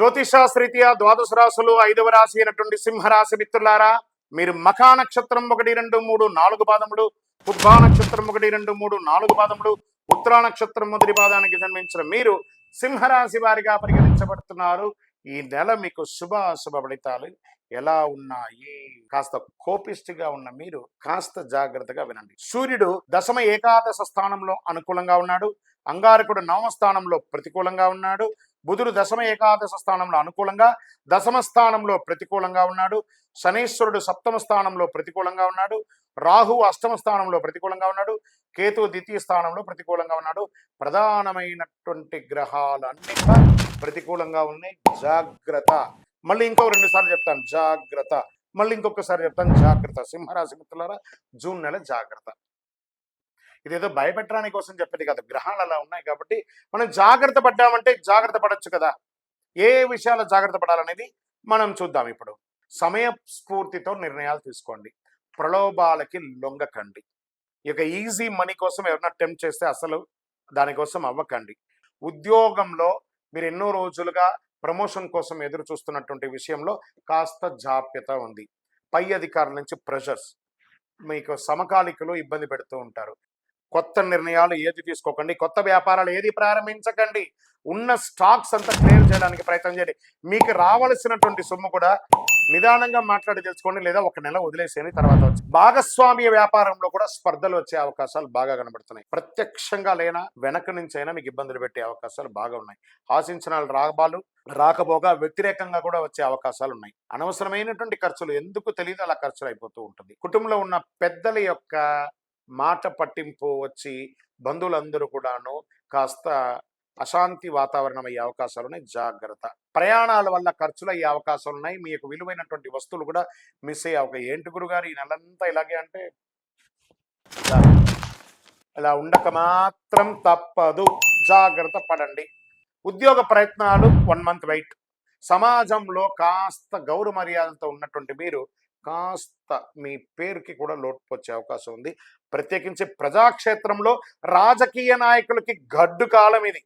జ్యోతిషాస్త్రీత్యా ద్వాదశ రాశులు 5వ రాశి అయినటువంటి సింహరాశి మిత్రులారా, మీరు మఖా నక్షత్రం 1, 2, 3, 4 పాదములు, పుబ్బా నక్షత్రం 1, 2, 3, 4 పాదములు, ఉత్తరా నక్షత్రం మొదటి పాదానికి జన్మించిన మీరు సింహరాశి వారిగా పరిగణించబడుతున్నారు. ఈ నెల మీకు శుభ ఫలితాలు ఎలా ఉన్నాయి? కాస్త కోపిష్టిగా ఉన్న మీరు కాస్త జాగ్రత్తగా వినండి. సూర్యుడు దశమ ఏకాదశ స్థానంలో అనుకూలంగా ఉన్నాడు. అంగారకుడు నవమ స్థానంలో ప్రతికూలంగా ఉన్నాడు. బుధుడు దశమ ఏకాదశ స్థానంలో అనుకూలంగా, దశమ స్థానంలో ప్రతికూలంగా ఉన్నాడు. శనీశ్వరుడు సప్తమ స్థానంలో ప్రతికూలంగా ఉన్నాడు. రాహువు అష్టమ స్థానంలో ప్రతికూలంగా ఉన్నాడు. కేతువు ద్వితీయ స్థానంలో ప్రతికూలంగా ఉన్నాడు. ప్రధానమైనటువంటి గ్రహాలన్నీ కూడా ప్రతికూలంగా ఉన్నాయి. జాగ్రత్త. మళ్ళీ ఇంకో 2 సార్లు చెప్తాను జాగ్రత్త, మళ్ళీ ఇంకొకసారి చెప్తాను జాగ్రత్త. సింహరాశి మిత్రులారా, జూన్ నెల జాగ్రత్త. ఇదేదో భయపెట్టడానికి కోసం చెప్పేది కాదు. గ్రహాలు అలా ఉన్నాయి కాబట్టి మనం జాగ్రత్త పడ్డామంటే జాగ్రత్త పడచ్చు కదా. ఏ విషయాల్లో జాగ్రత్త పడాలనేది మనం చూద్దాం. ఇప్పుడు సమయ స్ఫూర్తితో నిర్ణయాలు తీసుకోండి. ప్రలోభాలకి లొంగకండి. ఇక ఈజీ మనీ కోసం ఎవరైనా అటెంప్ట్ చేస్తే అసలు దానికోసం అవ్వకండి. ఉద్యోగంలో మీరు ఎన్నో రోజులుగా ప్రమోషన్ కోసం ఎదురు చూస్తున్నటువంటి విషయంలో కాస్త జాప్యత ఉంది. పై అధికారుల నుంచి ప్రెషర్స్, మీకు సమకాలికలు ఇబ్బంది పెడుతూ ఉంటారు. కొత్త నిర్ణయాలు ఏది తీసుకోకండి. కొత్త వ్యాపారాలు ఏది ప్రారంభించకండి. ఉన్న స్టాక్స్ అంతా క్లియర్ చేయడానికి ప్రయత్నం చేయండి. మీకు రావాల్సినటువంటి సొమ్ము కూడా నిదానంగా మాట్లాడి తెలుసుకోండి, లేదా ఒక నెల వదిలేసేని తర్వాత వచ్చి. భాగస్వామ్య వ్యాపారంలో కూడా స్పర్ధలు వచ్చే అవకాశాలు బాగా కనబడుతున్నాయి. ప్రత్యక్షంగా లేనా వెనక నుంచి అయినా మీకు ఇబ్బందులు పెట్టే అవకాశాలు బాగా ఉన్నాయి. ఆశించిన లాభాలు రాకపోగా వ్యతిరేకంగా కూడా వచ్చే అవకాశాలు ఉన్నాయి. అనవసరమైనటువంటి ఖర్చులు ఎందుకు తెలియదు అలా ఖర్చులు అయిపోతూ ఉంటుంది. కుటుంబంలో ఉన్న పెద్దల యొక్క మాట పట్టింపు వచ్చి బంధువులందరూ కూడాను కాస్త అశాంతి వాతావరణం అయ్యే అవకాశాలు ఉన్నాయి. జాగ్రత్త. ప్రయాణాల వల్ల ఖర్చులు అయ్యే అవకాశాలు ఉన్నాయి. మీ యొక్క విలువైనటువంటి వస్తువులు కూడా మిస్ అయ్యే అవకాశం. ఏంటి గురుగారు ఈ నెలంతా ఇలాగే అంటే, ఇలా ఉండక మాత్రం తప్పదు. జాగ్రత్త పడండి. ఉద్యోగ ప్రయత్నాలు 1 మంత్ వెయిట్. సమాజంలో కాస్త గౌరవ మర్యాదలతో ఉన్నటువంటి మీరు కాస్త మీ పేరుకి కూడా లోటు వచ్చే అవకాశం ఉంది. ప్రత్యేకించి ప్రజాక్షేత్రంలో రాజకీయ నాయకులకి గడ్డు కాలం ఇది.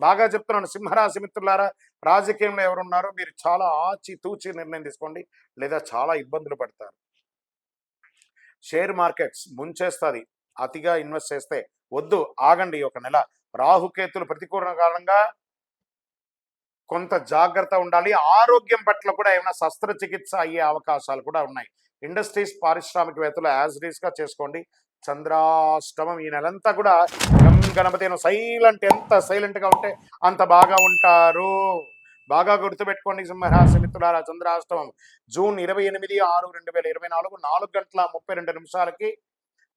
బాగా చెప్తున్నాను సింహరాశి మిత్రులారా, రాజకీయంలో ఎవరున్నారో మీరు చాలా ఆచితూచి నిర్ణయం తీసుకోండి, లేదా చాలా ఇబ్బందులు పడతారు. షేర్ మార్కెట్స్ ముంచేస్తుంది. అతిగా ఇన్వెస్ట్ చేస్తే వద్దు, ఆగండి. ఒక నెల రాహుకేతులు ప్రతికూల కారణంగా కొంత జాగ్రత్త ఉండాలి. ఆరోగ్యం పట్ల కూడా ఏమైనా శస్త్రచికిత్స అయ్యే అవకాశాలు కూడా ఉన్నాయి. ఇండస్ట్రీస్ పారిశ్రామికవేత్తలు యాజ్ గా చేసుకోండి. చంద్రాష్టమం ఈ నెలంతా కూడా గణపతి సైలెంట్, ఎంత సైలెంట్గా ఉంటే అంత బాగా ఉంటారు. బాగా గుర్తుపెట్టుకోండి సింహరాశి మిత్రులారా, చంద్రాష్టమం జూన్ 28/6/2024 4:32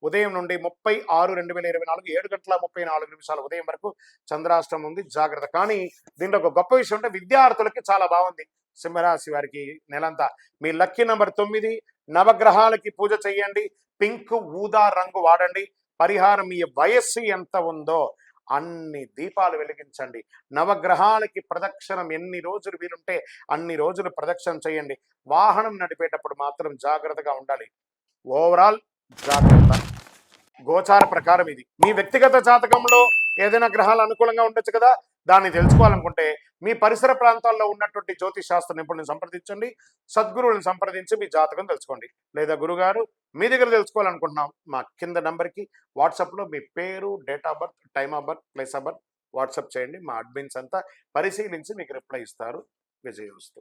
ఉదయం నుండి 30/6/2024 7:34 ఉదయం వరకు చంద్రాష్టమం ఉంది. జాగ్రత్త. కానీ దీంట్లో ఒక గొప్ప విషయం అంటే విద్యార్థులకి చాలా బాగుంది. సింహరాశి వారికి నెలంతా మీ లక్కీ నెంబర్ 9. నవగ్రహాలకి పూజ చేయండి. పింక్ ఊదా రంగు వాడండి. పరిహారం మీ వయస్సు ఎంత ఉందో అన్ని దీపాలు వెలిగించండి. నవగ్రహాలకి ప్రదక్షిణం ఎన్ని రోజులు వీలుంటే అన్ని రోజులు ప్రదక్షిణం చేయండి. వాహనం నడిపేటప్పుడు మాత్రం జాగ్రత్తగా ఉండాలి. ఓవరాల్ జాగ్రత్త. గోచార ప్రకారం ఇది. మీ వ్యక్తిగత జాతకంలో ఏదైనా గ్రహాలు అనుకూలంగా ఉండొచ్చు కదా. దాన్ని తెలుసుకోవాలనుకుంటే మీ పరిసర ప్రాంతాల్లో ఉన్నటువంటి జ్యోతిష్ శాస్త్ర నిపుణులను సంప్రదించండి. సద్గురువులను సంప్రదించి మీ జాతకం తెలుసుకోండి. లేదా గురుగారు మీ దగ్గర తెలుసుకోవాలనుకుంటున్నాం, మా కింద నంబర్కి వాట్సాప్లో మీ పేరు, date of birth, time of birth, place of birth WhatsApp చేయండి. మా అడ్మిన్స్ అంతా పరిశీలించి మీకు రిప్లై ఇస్తారు. విజయోస్తు.